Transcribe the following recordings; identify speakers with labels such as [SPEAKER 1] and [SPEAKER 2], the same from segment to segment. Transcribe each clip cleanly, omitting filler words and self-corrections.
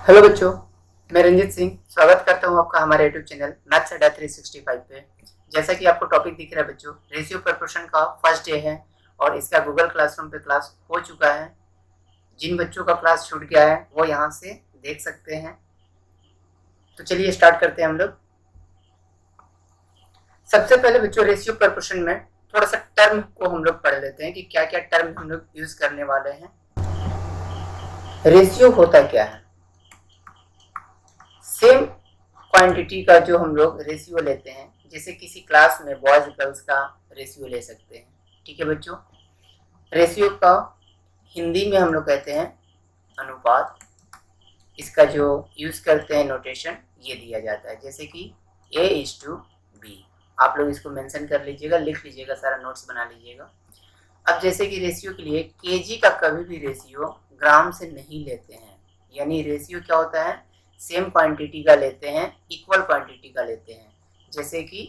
[SPEAKER 1] Hello बच्चों, मैं रंजित सिंह स्वागत करता हूं आपका हमारे यूट्यूब चैनल मैथ्स अड्डा 365 पे। जैसा कि आपको टॉपिक दिख रहा है बच्चों, रेशियो प्रपोर्शन का फर्स्ट डे है और इसका गूगल क्लासरूम पे क्लास हो चुका है। जिन बच्चों का क्लास छूट गया है वो यहाँ से देख सकते हैं। तो चलिए स्टार्ट करते हैं हम लोग। सबसे पहले बच्चों, रेशियो प्रपोर्शन में थोड़ा सा टर्म को हम लोग पढ़ लेते हैं कि क्या क्या टर्म हम लोग यूज करने वाले हैं। रेशियो होता क्या है? सेम क्वांटिटी का जो हम लोग रेशियो लेते हैं, जैसे किसी क्लास में बॉयज गर्ल्स का रेशियो ले सकते हैं। ठीक है बच्चों, रेशियो का हिंदी में हम लोग कहते हैं अनुपात। इसका जो यूज करते हैं नोटेशन ये दिया जाता है, जैसे कि A:B। आप लोग इसको मेंशन कर लीजिएगा, लिख लीजिएगा, सारा नोट्स बना लीजिएगा। अब जैसे कि रेशियो के लिए केजी का कभी भी रेशियो ग्राम से नहीं लेते हैं। यानी रेशियो क्या होता है, सेम क्वांटिटी का लेते हैं, इक्वल क्वांटिटी का लेते हैं। जैसे कि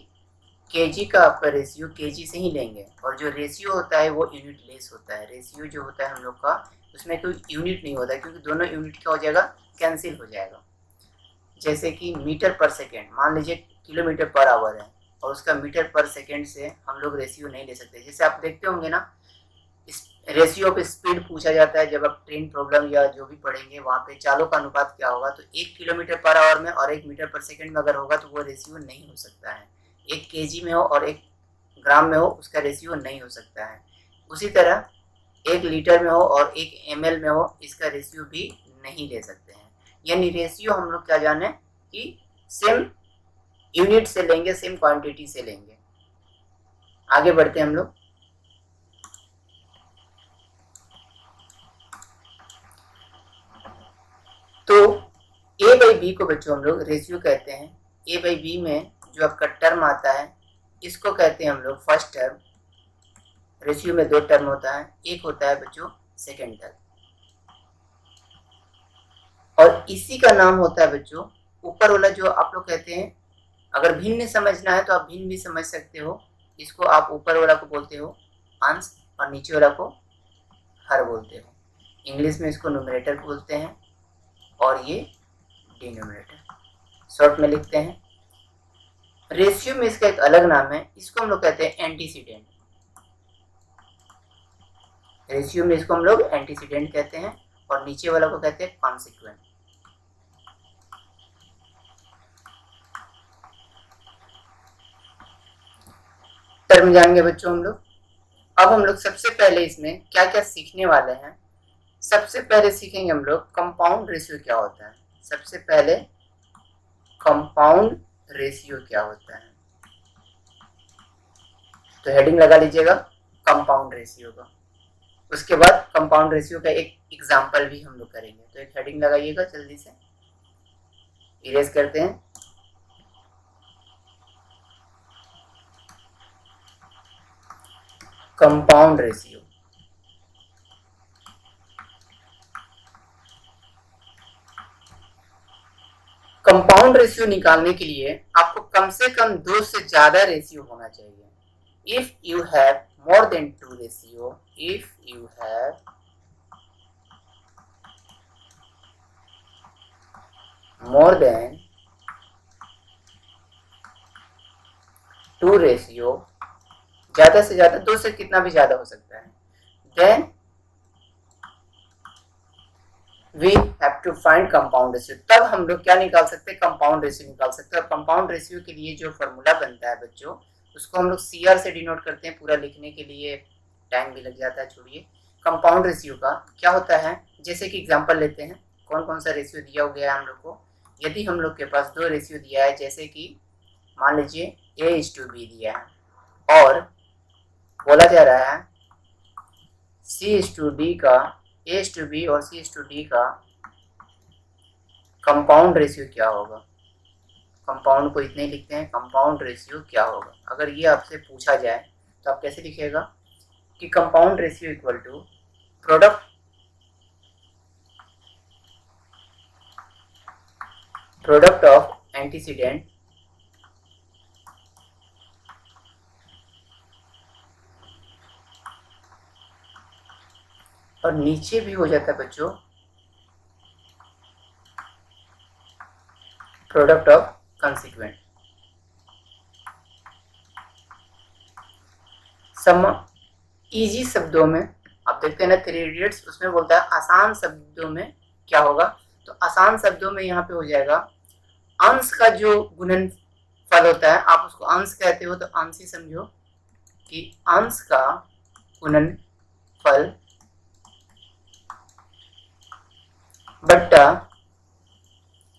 [SPEAKER 1] केजी का आपका रेशियो केजी से ही लेंगे, और जो रेशियो होता है वो यूनिट लेस होता है। रेशियो जो होता है हम लोग का, उसमें कोई यूनिट नहीं होता, क्योंकि दोनों यूनिट क्या हो जाएगा, कैंसिल हो जाएगा। जैसे कि मीटर पर सेकेंड, मान लीजिए किलोमीटर पर आवर है और उसका मीटर पर सेकेंड से हम लोग रेशियो नहीं ले सकते। जैसे आप देखते होंगे ना, रेशियो ऑफ स्पीड पूछा जाता है जब आप ट्रेन प्रॉब्लम या जो भी पढ़ेंगे, वहाँ पे चालों का अनुपात क्या होगा, तो 1 किलोमीटर पर आवर में और 1 मीटर पर सेकेंड में अगर होगा तो वो रेशियो नहीं हो सकता है। 1 केजी में हो और 1 ग्राम में हो, उसका रेशियो नहीं हो सकता है। उसी तरह 1 लीटर में हो और 1 ml में हो, इसका रेशियो भी नहीं ले सकते हैं। यानी रेशियो हम लोग क्या जाने कि सेम यूनिट से लेंगे, सेम क्वांटिटी से लेंगे। आगे बढ़ते हैं हम लोग। तो A/B को बच्चों हम लोग रेशियो कहते हैं। A/B में जो आपका टर्म आता है, इसको कहते हैं हम लोग फर्स्ट टर्म। रेशियो में 2 टर्म होता है, एक होता है बच्चों सेकेंड टर्म, और इसी का नाम होता है बच्चों ऊपर वाला जो आप लोग कहते हैं। अगर भिन्न समझना है तो आप भिन्न भी समझ सकते हो। इसको आप ऊपर वाला को बोलते हो अंश और नीचे वाला को हर बोलते हो। इंग्लिश में इसको न्यूमरेटर बोलते हैं और ये डिनोमिनेटर, शॉर्ट में लिखते हैं। रेशियो में इसका एक अलग नाम है, इसको हम लोग कहते हैं एंटीसीडेंट। रेशियो में इसको हम लोग एंटीसीडेंट कहते हैं और नीचे वाला को कहते हैं कॉन्सिक्वेंट। टर्म जानेंगे बच्चों हम लोग। अब हम लोग सबसे पहले इसमें क्या क्या सीखने वाले हैं। सबसे पहले सीखेंगे हम लोग कंपाउंड रेशियो क्या होता है। सबसे पहले कंपाउंड रेशियो क्या होता है, तो हेडिंग लगा लीजिएगा कंपाउंड रेशियो का। उसके बाद कंपाउंड रेशियो का एक एग्जांपल भी हम लोग करेंगे, तो एक हेडिंग लगाइएगा, जल्दी से इरेज करते हैं। Compound ratio. कंपाउंड रेशियो निकालने के लिए आपको कम से कम 2 से ज्यादा रेशियो होना चाहिए। If you have more than 2 ratio, if you have more than 2 ratio, ज्यादा से ज्यादा 2 से कितना भी ज्यादा हो सकता है, then we have to find compound ratio. तब हम लोग क्या निकाल सकते हैं, कंपाउंड रेशियो निकाल सकते हैं। और कंपाउंड रेशियो के लिए जो फॉर्मूला बनता है बच्चों, उसको हम लोग CR से डिनोट करते हैं। पूरा लिखने के लिए टाइम भी लग जाता है, छोड़िए। कंपाउंड रेशियो का क्या होता है, जैसे कि एग्जांपल लेते हैं, कौन कौन सा रेशियो दिया गया है हम लोग को। यदि हम लोग के पास 2 रेशियो दिया है, जैसे कि मान लीजिए A:B दिया है और बोला जा रहा है C:D का, A:B और C:D का कंपाउंड रेशियो क्या होगा। कंपाउंड को इतने लिखते हैं, कंपाउंड रेशियो क्या होगा। अगर ये आपसे पूछा जाए तो आप कैसे लिखिएगा कि compound ratio equal to product product of antecedent और नीचे भी हो जाता है बच्चों product of consequent. Some easy शब्दों में आप देखते हैं ना 3 इडियट्स, उसमें बोलता है आसान शब्दों में क्या होगा, तो आसान शब्दों में यहाँ पे हो जाएगा अंश का जो गुणनफल होता है, आप उसको अंश कहते हो तो अंश ही समझो कि अंश का गुणनफल बट्टा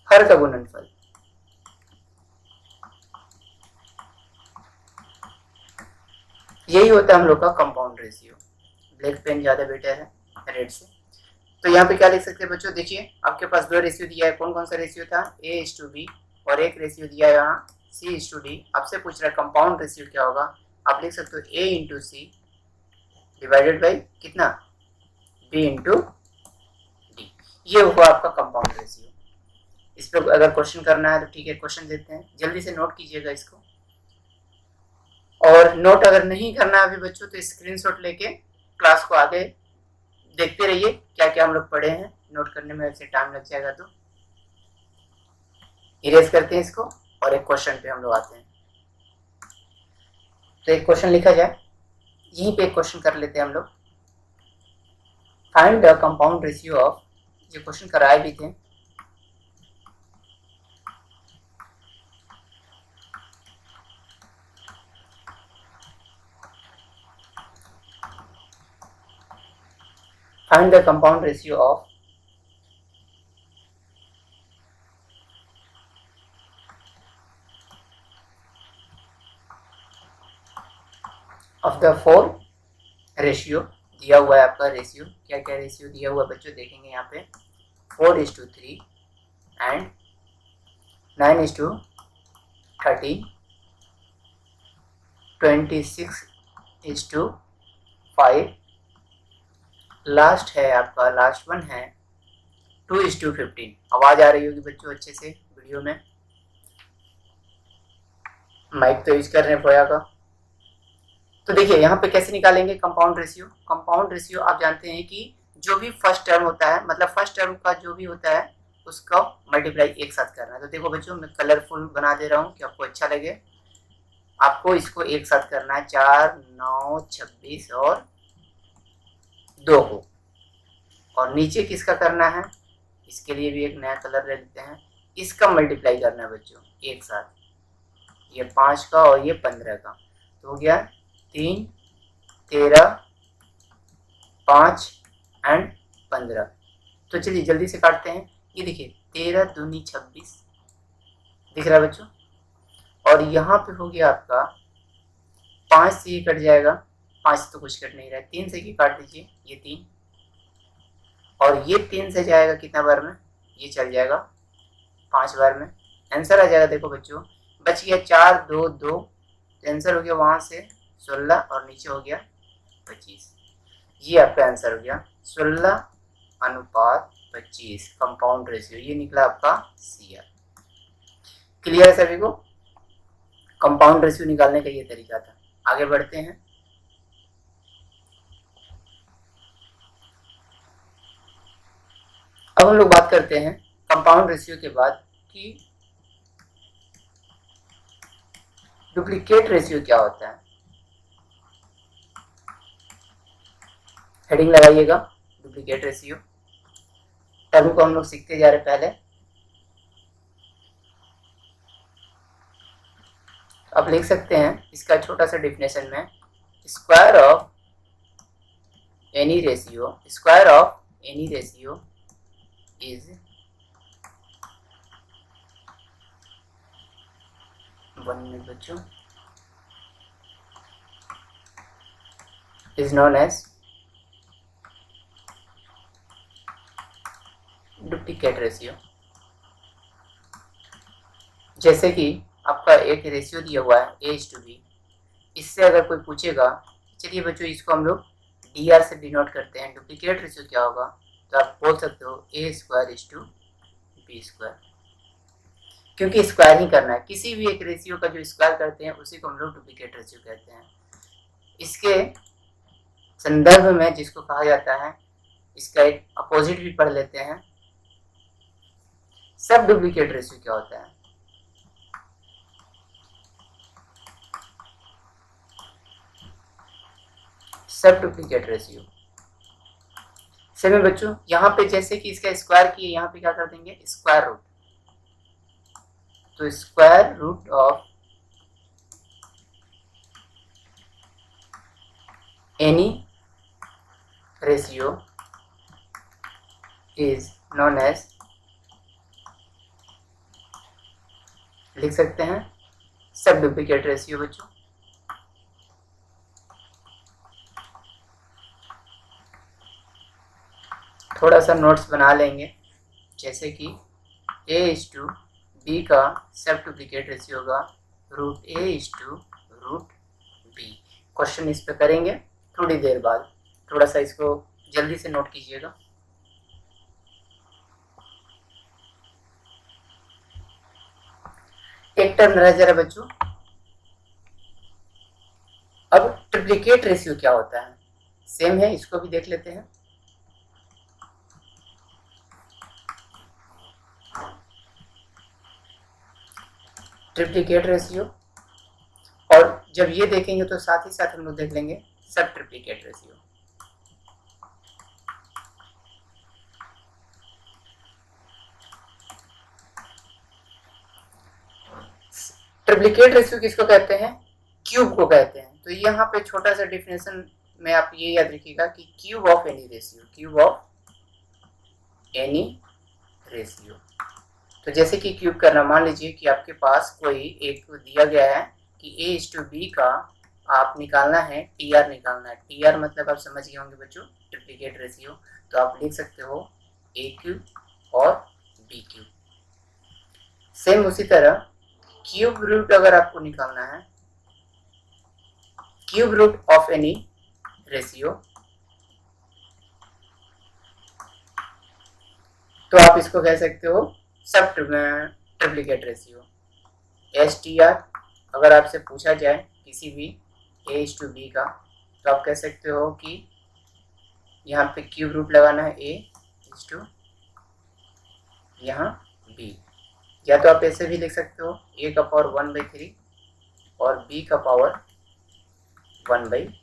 [SPEAKER 1] हर का गुणनफल। यही होता है हम लोग का कंपाउंड रेशियो। ब्लैक पेन ज्यादा बेटर है रेड से। तो यहाँ पे क्या लिख सकते हैं बच्चों, देखिए आपके पास 2 रेशियो दिया है, कौन कौन सा रेशियो था, A:B, और एक रेशियो दिया है यहाँ C:D। आपसे पूछ रहा है कंपाउंड रेशियो क्या होगा, आप लिख सकते हो A:C डिवाइडेड बाई कितना, B:D। ये होगा आपका कंपाउंड रेशियो। इस पर अगर क्वेश्चन करना है तो ठीक है, क्वेश्चन देते हैं, जल्दी से नोट कीजिएगा इसको। और नोट अगर नहीं करना है अभी बच्चों तो स्क्रीनशॉट लेके क्लास को आगे देखते रहिए, क्या क्या हम लोग पढ़े हैं, नोट करने में ऐसे टाइम लग जाएगा तो इरेज करते हैं इसको और एक क्वेश्चन पे हम लोग आते हैं। तो एक क्वेश्चन लिखा जाए, यहीं पे एक क्वेश्चन कर लेते हैं हम लोग। Find the compound ratio of, ये क्वेश्चन कराए भी थे, find the compound ratio of the 4 ratio दिया हुआ है आपका। रेशियो क्या क्या रेशियो दिया हुआ है बच्चों, देखेंगे यहाँ पे 4:3 एंड 9:13, 26:5, लास्ट है आपका, लास्ट वन है 2:15। आवाज आ रही होगी बच्चों अच्छे से वीडियो में, माइक तो यूज कर रहे हैं पोया का। तो देखिए यहाँ पे कैसे निकालेंगे कंपाउंड रेशियो। कंपाउंड रेशियो आप जानते हैं कि जो भी फर्स्ट टर्म होता है, मतलब फर्स्ट टर्म का जो भी होता है उसका मल्टीप्लाई एक साथ करना है। तो देखो बच्चों मैं कलरफुल बना दे रहा हूँ कि आपको अच्छा लगे। आपको इसको एक साथ करना है, 4, 9, 26 और 2 को, और नीचे किसका करना है, इसके लिए भी एक नया कलर ले लेते हैं, इसका मल्टीप्लाई करना है बच्चों एक साथ, ये 5 का और ये 15 का, तो हो गया 3, 13, 5 एंड 15। तो चलिए जल्दी से काटते हैं। ये देखिए 13 दूनी 26 दिख रहा है बच्चों, और यहाँ पे हो गया आपका 5 से ये कट जाएगा, 5 तो कुछ कट नहीं रहा है, 3 से ये काट दीजिए, ये 3, और ये 3 से जाएगा कितना बार में, ये चल जाएगा 5 बार में, आंसर आ जाएगा। देखो बच्चों बच गया 4, 2, 2, तो आंसर हो गया वहां से 16 और नीचे हो गया 25। ये आपका आंसर हो गया 16:25 कंपाउंड रेशियो, ये निकला आपका CR। क्लियर है सभी को, कंपाउंड रेशियो निकालने का ये तरीका था। आगे बढ़ते हैं। अब हम लोग बात करते हैं कंपाउंड रेशियो के बाद कि डुप्लीकेट रेशियो क्या होता है। हेडिंग लगाइएगा डुप्लीकेट रेशियो, टर्म को हम लोग सीखते जा रहे पहले। आप लिख सकते हैं इसका छोटा सा डिफिनेशन में, square of any ratio, square of any ratio is 1 minute बच्चों, is known as duplicate ratio. जैसे कि आपका एक रेशियो दिया हुआ है A:B, इससे अगर कोई पूछेगा, चलिए बच्चों इसको हम लोग DR से डिनोट करते हैं, डुप्लीकेट रेशियो क्या होगा, तो आप बोल सकते हो A²:B², क्योंकि स्क्वायर ही करना है। किसी भी एक रेशियो का जो स्क्वायर करते हैं उसी को हम लोग डुप्लीकेट रेशियो कहते हैं। इसके संदर्भ में जिसको कहा जाता है, इसका एक अपोजिट भी पढ़ लेते हैं, सब डुप्लीकेट रेशियो क्या होता है। सब डुप्लीकेट रेशियो। सेम है बच्चों, यहाँ पे जैसे कि इसका स्क्वायर किए, यहाँ पे क्या कर देंगे स्क्वायर रूट, तो square root of any ratio is known as, लिख सकते हैं सब डुप्लीकेट रेशियो बच्चों। थोड़ा सा नोट्स बना लेंगे, जैसे कि A/B का सब डुप्लीकेट रेशियो होगा √A/√B। क्वेश्चन इस पे करेंगे थोड़ी देर बाद, थोड़ा सा इसको जल्दी से नोट कीजिएगा। एक टर्म रह जा रहा बच्चों। अब ट्रिप्लीकेट रेशियो क्या होता है, सेम है, इसको भी देख लेते हैं। ट्रिप्लीकेट रेशियो, और जब ये देखेंगे तो साथ ही साथ हम लोग देख लेंगे सब ट्रिप्लीकेट रेशियो। ट्रिप्लीकेट रेशियो किसको कहते हैं, क्यूब को कहते हैं। तो यहाँ पे छोटा सा डिफिनेशन में आप ये याद रखिएगा कि cube of any ratio, cube of any ratio. तो जैसे कि क्यूब करना, मान लीजिए कि आपके पास कोई एक दिया गया है कि A/B का आप निकालना है, TR निकालना है। TR मतलब आप समझ गए होंगे बच्चों, ट्रिप्लीकेट रेशियो। तो आप लिख सकते हो A³ और B³। सेम उसी तरह क्यूब रूट अगर आपको निकालना है, cube root of any ratio, तो आप इसको कह सकते हो सब ट्रिप्लीकेट रेशियो। STR अगर आपसे पूछा जाए किसी भी A/B का, तो आप कह सकते हो कि यहाँ पे क्यूब रूट लगाना है A/, यहाँ B, या तो आप ऐसे भी लिख सकते हो A का पावर 1/3 और B का पावर 1/3।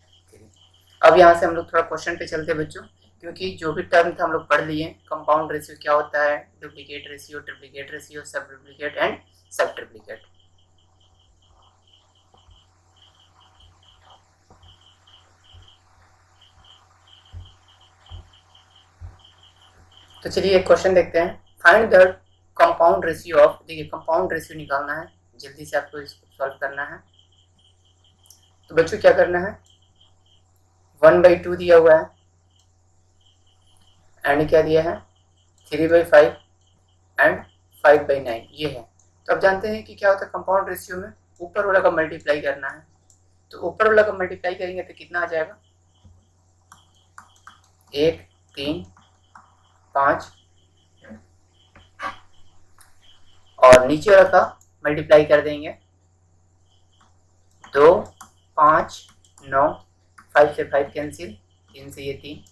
[SPEAKER 1] अब यहाँ से हम लोग थोड़ा क्वेश्चन पे चलते बच्चों, क्योंकि जो भी टर्म था हम लोग पढ़ लिए। कंपाउंड रेशियो क्या होता है, डुप्लीकेट रेशियो, ट्रिप्लीकेट रेशियो, सब डुप्लीकेट एंड सब ट्रिप्लीकेट। तो चलिए एक क्वेश्चन देखते हैं। Find the compound ratio of, देखिए कंपाउंड रेशियो निकालना है, जल्दी से आपको इसको सॉल्व करना है। तो बच्चों क्या करना है, 1/2 दिया हुआ है एंड क्या दिया है 3/5 एंड 5/9 ये है। तो अब जानते हैं कि क्या होता है कंपाउंड रेशियो में, ऊपर वाला का मल्टीप्लाई करना है। तो ऊपर वाला का मल्टीप्लाई करेंगे तो कितना आ जाएगा 1, 3, 5, और नीचे वाला का मल्टीप्लाई कर देंगे 2, 5, 9, 5 से 5 कैंसिल, 3 से ये 3,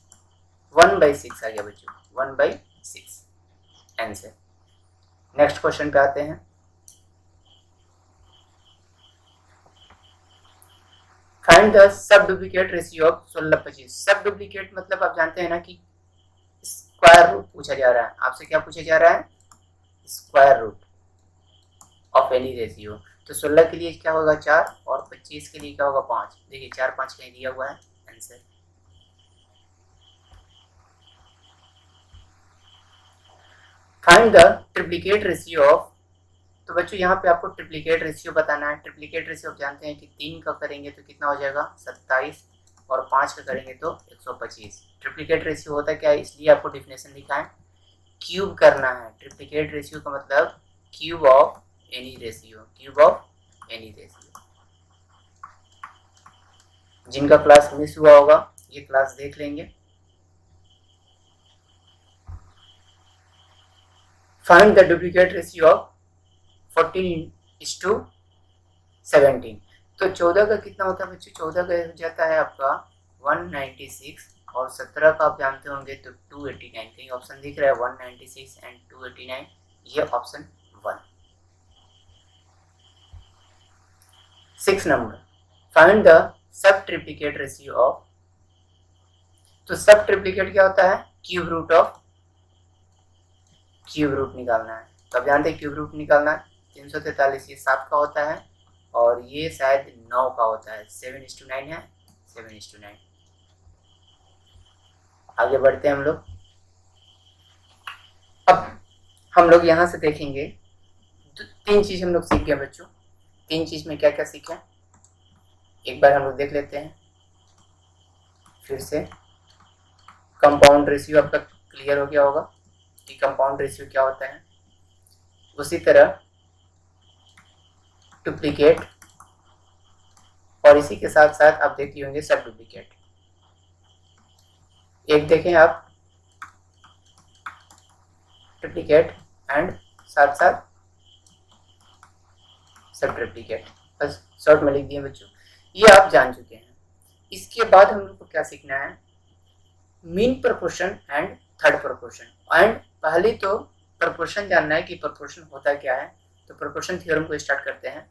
[SPEAKER 1] 1/6 आ गया बच्चों, 1/6 आंसर। नेक्स्ट क्वेश्चन पे आते हैं। फाइंड द सब डुप्लीकेट रेशियो ऑफ 16/25। सब डुप्लीकेट मतलब आप जानते हैं ना कि स्क्वायर रूट पूछा जा रहा है आपसे। क्या पूछा जा रहा है, square root of any ratio. तो 16 के लिए क्या होगा 4 और 25 के लिए क्या होगा 5। देखिए 4, 5 कहीं दिया हुआ है answer. Find the triplicate ratio of, तो बच्चों यहाँ पे आपको ट्रिप्लीकेट रेशियो बताना है। ट्रिप्लीकेट रेशियो आप जानते हैं कि 3 का करेंगे तो कितना हो जाएगा 27, और 5 का करेंगे तो 125। ट्रिप्लीकेट रेशियो होता क्या है, इसलिए आपको डिफिनेशन लिखा है, क्यूब करना है। ट्रिप्लीकेट रेशियो का मतलब cube of any ratio, cube of any ratio. जिनका क्लास मिस हुआ होगा ये क्लास देख लेंगे। Find the duplicate ratio of 14:17। तो 14 का कितना होता है बच्चों, 14 का हो जाता है आपका 196, और 17 का आप जानते होंगे तो 289। कहीं ऑप्शन दिख रहा है 196 एंड 289, ये option 1। 6 number, find the sub triplicate ratio of तो सब ट्रिप्लिकेट क्या होता है, cube root of cube root निकालना है। तो अब जानते हैं क्यूब रूट निकालना है। 343 ये 7 का होता है और ये शायद 9 का होता है। 7:9 है, 7:9। आगे बढ़ते हैं हम लोग। अब हम लोग यहाँ से देखेंगे तो 3 चीज हम लोग सीख गए बच्चों। 3 चीज में क्या क्या सीखे एक बार हम लोग देख लेते हैं फिर से। कंपाउंड रेशियो आपका क्लियर हो गया होगा कि कंपाउंड रेशियो क्या होता है। उसी तरह डुप्लीकेट और इसी के साथ साथ आप देखते होंगे सब डुप्लीकेट। एक देखें आप डुप्लीकेट एंड साथ साथ सब ट्रिप्लिकेट, बस शॉर्ट में लिख दिए बच्चों। ये आप जान चुके हैं। इसके बाद हम लोग को क्या सीखना है, mean proportion and third proportion. And पहले तो प्रोपोर्शन जानना है कि प्रोपोर्शन होता क्या है। तो प्रोपोर्शन थ्योरम को स्टार्ट करते हैं।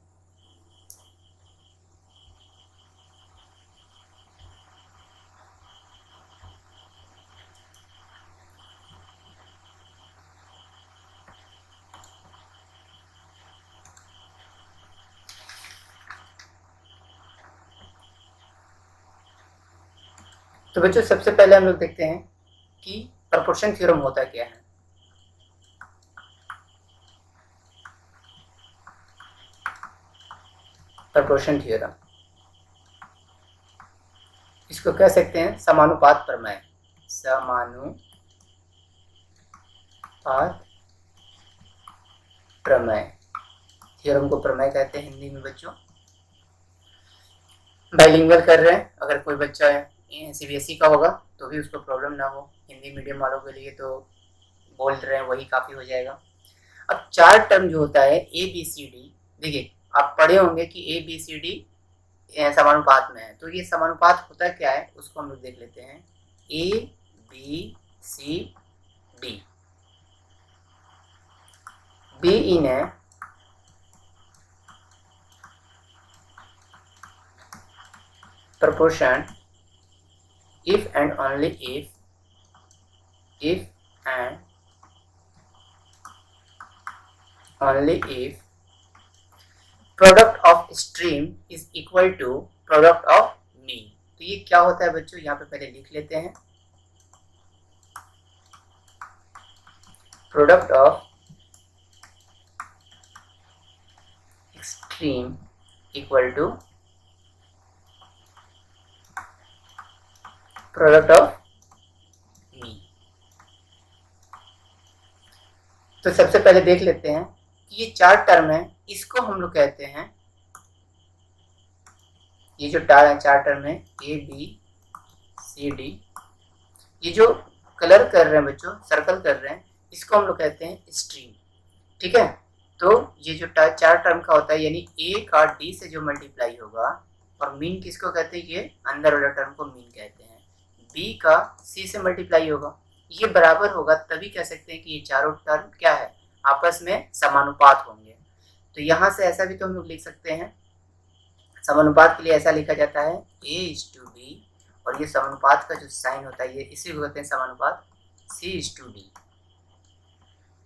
[SPEAKER 1] तो बच्चों सबसे पहले हम लोग देखते हैं कि प्रोपोर्शन थ्योरम होता क्या है। प्रोपोर्शन थ्योरम इसको कह सकते हैं समानुपात प्रमेय। समानुपात प्रमेय थ्योरम को प्रमेय कहते हैं हिंदी में बच्चों। बाइलिंगुअल कर रहे हैं, अगर कोई बच्चा सीबीएसई का होगा तो भी उसको प्रॉब्लम ना हो। हिंदी मीडियम वालों के लिए तो बोल रहे हैं वही काफ़ी हो जाएगा। अब 4 टर्म जो होता है ए बी सी डी, देखिए आप पढ़े होंगे कि ए बी सी डी समानुपात में है। तो ये समानुपात होता क्या है उसको हम लोग देख लेते हैं। A B C D be in है proportion if and only if and only if product of stream is equal to product of mean। तो ये क्या होता है बच्चों, यहाँ पे पहले लिख लेते हैं। Product of extreme equal to product of mean. तो सबसे पहले देख लेते हैं कि ये 4 टर्म है, इसको हम लोग कहते हैं, ये जो 4 टर्म है ए बी सी डी, ये जो कलर कर रहे हैं बच्चों, सर्कल कर रहे हैं, इसको हम लोग कहते हैं स्ट्रीम। ठीक है, तो ये जो 4 टर्म का होता है यानी ए का डी से जो मल्टीप्लाई होगा, और मीन किसको कहते हैं, ये अंदर वाला टर्म को मीन कहते हैं। बी का सी से मल्टीप्लाई होगा, ये बराबर होगा, तभी कह सकते हैं कि ये चारों टर्म क्या है, आपस में समानुपात होंगे। तो यहाँ से ऐसा भी तो हम लोग लिख सकते हैं, समानुपात के लिए ऐसा लिखा जाता है A:B, और ये समानुपात का जो साइन होता है ये इसी को कहते हैं समानुपात C:D।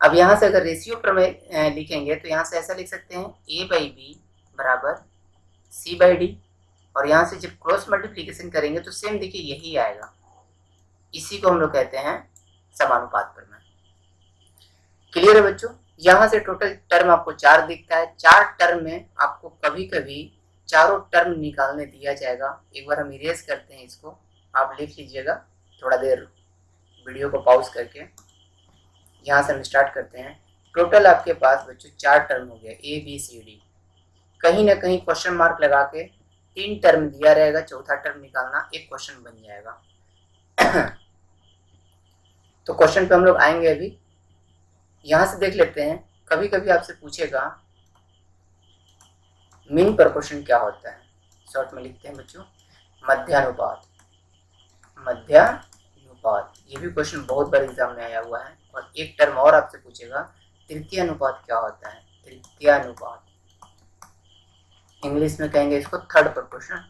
[SPEAKER 1] अब यहाँ से अगर रेशियो प्रमेय लिखेंगे तो यहाँ से ऐसा लिख सकते हैं A/B बराबर C/D, और यहाँ से जब क्रॉस मल्टीप्लिकेशन करेंगे तो सेम देखिए यही आएगा। इसी को हम लोग कहते हैं समानुपात प्रमेय। क्लियर है बच्चों। यहाँ से टोटल टर्म आपको 4 दिखता है। 4 टर्म में आपको कभी कभी चारों टर्म निकालने दिया जाएगा। एक बार हम इरेज करते हैं इसको, आप लिख लीजिएगा थोड़ा देर वीडियो को पॉज करके। यहाँ से हम स्टार्ट करते हैं। टोटल आपके पास बच्चों 4 टर्म हो गया ए बी सी डी। कहीं ना कहीं क्वेश्चन मार्क लगा के 3 टर्म दिया रहेगा, चौथा टर्म निकालना एक क्वेश्चन बन जाएगा। तो क्वेश्चन पे हम लोग आएंगे अभी। यहाँ से देख लेते हैं, कभी कभी आपसे पूछेगा मीन प्रोपोर्शन क्या होता है। शॉर्ट में लिखते हैं बच्चों मध्यानुपात। मध्यानुपात ये भी क्वेश्चन बहुत बार एग्जाम में आया हुआ है। और एक टर्म और आपसे पूछेगा तृतीय अनुपात क्या होता है। तृतीय अनुपात इंग्लिश में कहेंगे इसको थर्ड प्रोपोर्शन।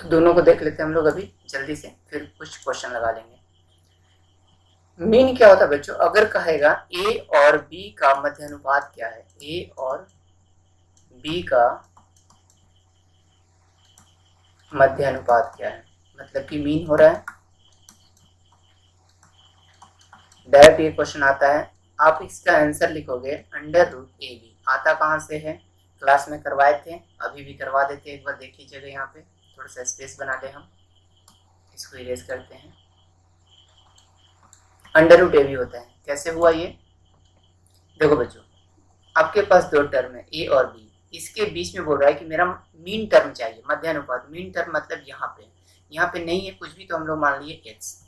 [SPEAKER 1] दोनों को देख लेते हैं हम लोग अभी जल्दी से, फिर कुछ क्वेश्चन लगा लेंगे। मीन क्या होता है बच्चों? अगर कहेगा ए और बी का मध्य अनुपात क्या है, ए और बी का मध्य अनुपात क्या है, मतलब कि मीन हो रहा है। डायरेक्ट ये क्वेश्चन आता है, आप इसका आंसर लिखोगे अंडर रूट ए बी। आता कहाँ से है? क्लास में करवाए थे, अभी भी करवा देते हैं, एक बार देख लीजिएगा। यहाँ पे थोड़ा सा स्पेस बना दे, हम इसको इरेज करते हैं। अंडर रूट ए बी होता है। कैसे हुआ ये? देखो बच्चों, आपके पास दो टर्म है ए और बी, इसके बीच में बोल रहा है कि मेरा मीन टर्म चाहिए, मध्य अनुपात। मीन टर्म मतलब यहाँ पे नहीं है कुछ भी, तो हम लोग मान लिए एक्स।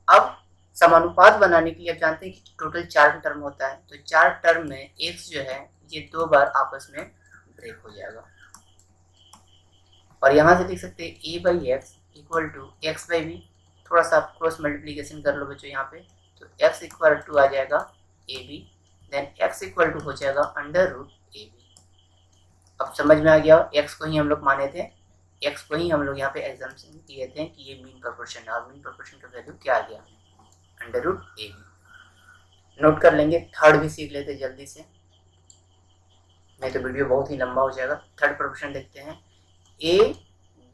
[SPEAKER 1] अब समानुपात बनाने के लिए आप जानते हैं कि टोटल 4 टर्म होता है, तो 4 टर्म में एक्स जो है ये 2 बार आपस में ब्रेक हो जाएगा, और यहाँ से लिख सकते हैं a by x equal to x by b. थोड़ा सा आप क्रॉस मल्टीप्लीकेशन कर लो बच्चों यहाँ पे, तो एक्स इक्वल टू आ जाएगा A B, then X equal to हो जाएगा अंडर रूट ए बी। अब समझ में आ गया, एक्स को ही हम लोग माने थे, एक्स को ही हम लोग यहाँ पे एग्जाम्पल किए थे कि ये मीन प्रोपोर्शन है, और मीन प्रोपोर्शन का वैल्यू क्या आ गया? Under root A B. Note कर लेंगे। थर्ड भी सीख लेते जल्दी से, नहीं तो वीडियो बहुत ही लंबा हो जाएगा। थर्ड प्रोपोर्शन देखते हैं, ए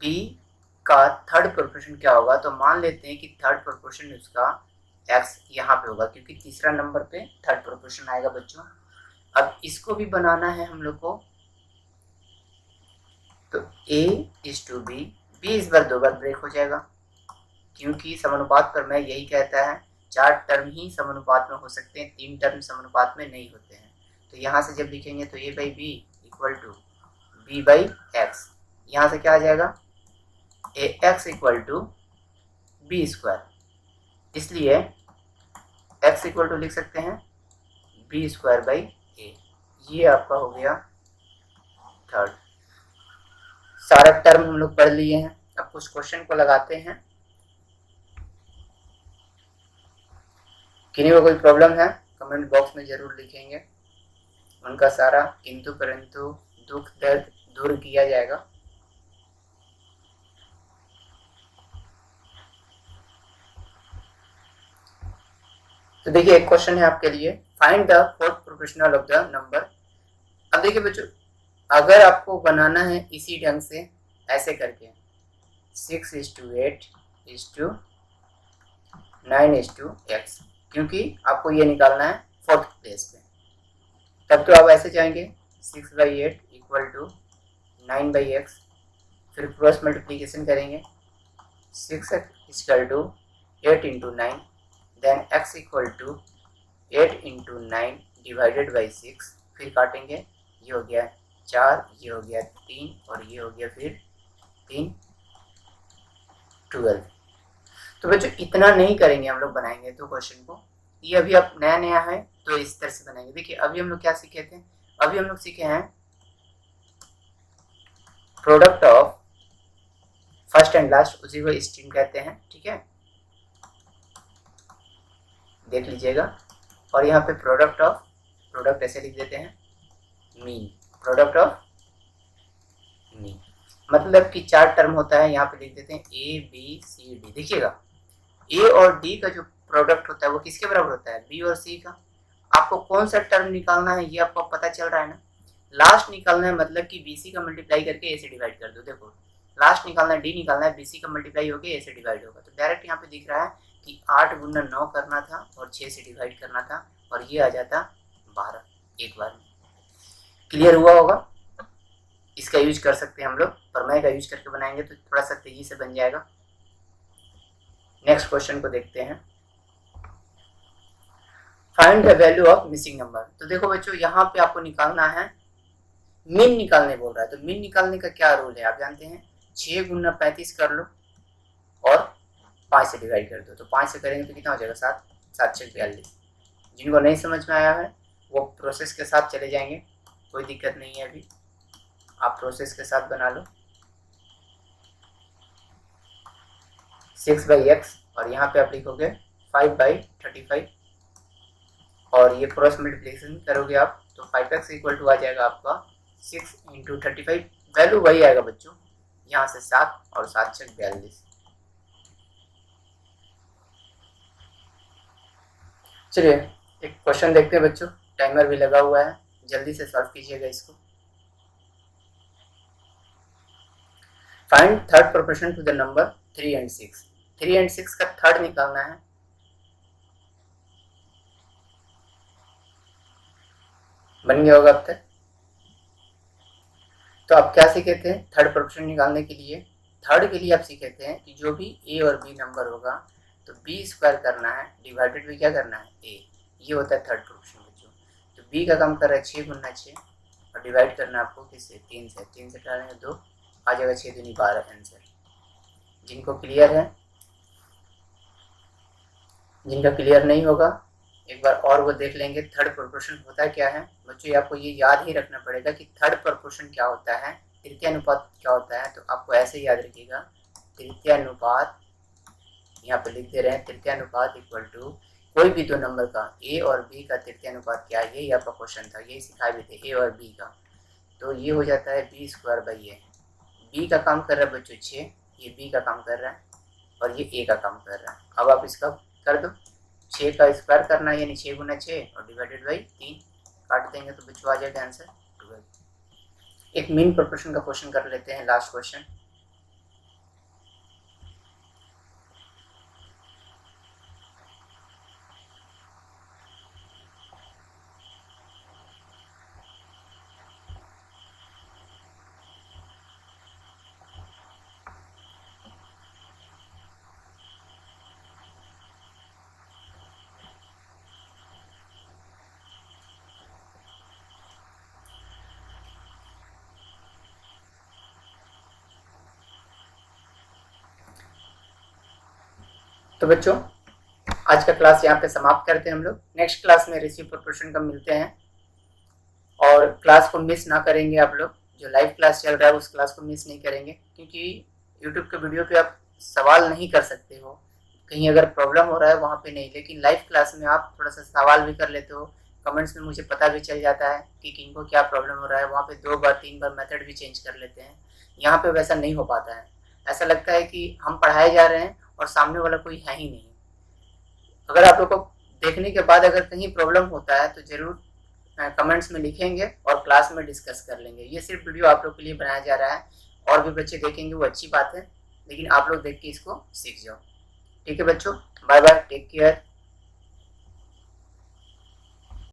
[SPEAKER 1] बी का थर्ड प्रोपोर्शन क्या होगा? तो मान लेते हैं कि थर्ड प्रोपोर्शन उसका एक्स यहाँ पे होगा, क्योंकि तीसरा नंबर पे थर्ड प्रोपोर्शन आएगा बच्चों। अब इसको भी बनाना है हम लोग को, तो ए इज टू बी, बी इस बार 2 बार ब्रेक हो जाएगा, क्योंकि समानुपात पर मैं यही कहता है 4 टर्म ही समानुपात में हो सकते हैं, 3 टर्म समानुपात में नहीं होते हैं। तो यहाँ से जब लिखेंगे तो a by b equal to b by x, यहाँ से क्या आ जाएगा? A x equal to b square, इसलिए एक्स इक्वल टू लिख सकते हैं बी स्क्वायर बाई ए। ये आपका हो गया थर्ड। सारा टर्म हम लोग पढ़ लिए हैं, अब कुछ क्वेश्चन को लगाते हैं। किन्हीं को कोई प्रॉब्लम है कमेंट बॉक्स में जरूर लिखेंगे, उनका सारा किंतु परंतु दुख दर्द दूर किया जाएगा। तो देखिए एक क्वेश्चन है आपके लिए, find the fourth proportional of the number. अब देखिए बच्चों, अगर आपको बनाना है इसी ढंग से, ऐसे करके 6:8:9:x, क्योंकि आपको ये निकालना है फोर्थ प्लेस पे, तब तो आप ऐसे जाएंगे 6/8 इक्वल टू 9/x, फिर क्रॉस मल्टीप्लीकेशन करेंगे, 6x equal to 8 into 9, then x equal to 8 into 9 divided by 6, फिर काटेंगे, ये हो गया 4, ये हो गया 3, और ये हो गया फिर 3, 12। तो बच्चों इतना नहीं करेंगे हम लोग बनाएंगे तो क्वेश्चन को, ये अभी आप नया नया है तो इस तरह से बनाएंगे। देखिए अभी हम लोग क्या सीखे थे? अभी हम लोग सीखे हैं product of first and last, उसी को स्ट्रीम कहते हैं, ठीक है, देख लीजिएगा। और यहाँ पे प्रोडक्ट ऑफ, प्रोडक्ट ऐसे लिख देते हैं मीन, प्रोडक्ट ऑफ मीन, मतलब कि 4 टर्म होता है, यहाँ पे लिख देते हैं ए बी सी डी। देखिएगा ए और डी का जो प्रोडक्ट होता है वो किसके बराबर होता है? बी और सी का। आपको कौन सा टर्म निकालना है ये आपको पता चल रहा है ना? लास्ट निकालना है, मतलब कि बीसी का मल्टीप्लाई करके ए से डिवाइड कर दो। देखो लास्ट निकालना है, डी निकालना है, बीसी का मल्टीप्लाई होकर ए से डिवाइड होगा, तो डायरेक्ट यहाँ पे दिख रहा है कि 8 गुना 9 करना था और 6 से डिवाइड करना था, और ये आ जाता 12 एक बार में। क्लियर हुआ होगा? इसका यूज कर सकते हैं हम लोग, प्रमेय का यूज करके बनाएंगे तो थोड़ा सा तेजी से बन जाएगा। नेक्स्ट क्वेश्चन को देखते हैं, find the value of missing number. तो देखो बच्चों यहाँ पे आपको निकालना है, मीन निकालने बोल रहा है, तो मीन निकालने का क्या रूल है आप जानते हैं? 6 गुना 35 कर लो और 5 से डिवाइड कर दो, तो 5 से करेंगे तो कितना हो जाएगा? 7, 7 6 42। जिनको नहीं समझ में आया है वो प्रोसेस के साथ चले जाएंगे, कोई दिक्कत नहीं है, अभी आप प्रोसेस के साथ बना लो। 6/x और यहाँ पे आप लिखोगे 5/35, और ये क्रॉस मल्टीप्लिकेशन करोगे आप तो 5x इक्वल टू आ जाएगा आपका 6 इंटू 35, वैल्यू वही आएगा बच्चों, यहाँ से 7 और 7 छक 42। चलिए एक क्वेश्चन देखते हैं बच्चों, टाइमर भी लगा हुआ है, जल्दी से सॉल्व कीजिएगा इसको। Find third proportion to the number 3 and 6। 3 and 6 का थर्ड निकालना है। बन गया होगा अब तक। तो आप क्या सीखे थे थर्ड प्रोपोर्शन निकालने के लिए? थर्ड के लिए आप सीखे थे कि जो भी ए और बी नंबर होगा तो बी स्क्वायर करना है डिवाइडेड भी क्या करना है ए। ये होता है थर्ड प्रोपोर्शन बच्चों। तो बी का काम कर रहा है 6 गुना 6 और डिवाइड करना है आपको किससे? 3 से। 3 से डालेंगे 2, आ जाएगा 6 दूनी 12 आंसर। जिनको क्लियर है, जिनका क्लियर नहीं होगा एक बार और वो देख लेंगे। थर्ड प्रोपोर्शन होता क्या है बच्चों, आपको ये याद ही रखना पड़ेगा कि थर्ड प्रोपोर्शन क्या होता है, तृतीय अनुपात क्या होता है। तो आपको ऐसे याद रखिएगा, तृतीय अनुपात, यहाँ पे लिख दे रहे हैं तृतीय अनुपात इक्वल टू कोई भी दो नंबर का ए और बी का तृतीय अनुपात क्या है। यही आपका क्वेश्चन था, यही सिखाए भी थे ए और बी का। तो ये हो जाता है B square by A. B का काम कर रहा है बच्चों 6, ये बी का काम कर रहा है और ये ए का काम कर रहा है। अब आप इसका कर दो, 6 का स्क्वायर करना है यानी 6 गुना 6 और डिवाइडेड बाई 3 काट देंगे तो बच्चों आ जाएगा आंसर 12। एक मीन प्रोपोर्शन का क्वेश्चन कर लेते हैं, लास्ट क्वेश्चन। तो बच्चों आज का क्लास यहाँ पे समाप्त करते हैं हम लोग। नेक्स्ट क्लास में रेशियो प्रोपोर्शन का मिलते हैं और क्लास को मिस ना करेंगे आप लोग। जो लाइव क्लास चल रहा है उस क्लास को मिस नहीं करेंगे, क्योंकि यूट्यूब के वीडियो पे आप सवाल नहीं कर सकते हो, कहीं अगर प्रॉब्लम हो रहा है वहाँ पे नहीं, लेकिन लाइव क्लास में आप थोड़ा सा सवाल भी कर लेते हो, कमेंट्स में मुझे पता भी चल जाता है कि किनको क्या प्रॉब्लम हो रहा है। वहाँ पे 2 बार 3 बार मेथड भी चेंज कर लेते हैं, यहाँ पे वैसा नहीं हो पाता है। ऐसा लगता है कि हम पढ़ाए जा रहे हैं और सामने वाला कोई है ही नहीं। अगर आप लोग को देखने के बाद अगर कहीं प्रॉब्लम होता है तो जरूर कमेंट्स में लिखेंगे और क्लास में डिस्कस कर लेंगे। ये सिर्फ वीडियो आप लोग के लिए बनाया जा रहा है, और भी बच्चे देखेंगे वो अच्छी बात है, लेकिन आप लोग देख के इसको सीख जाओ। ठीक है बच्चों, बाय बाय, टेक केयर।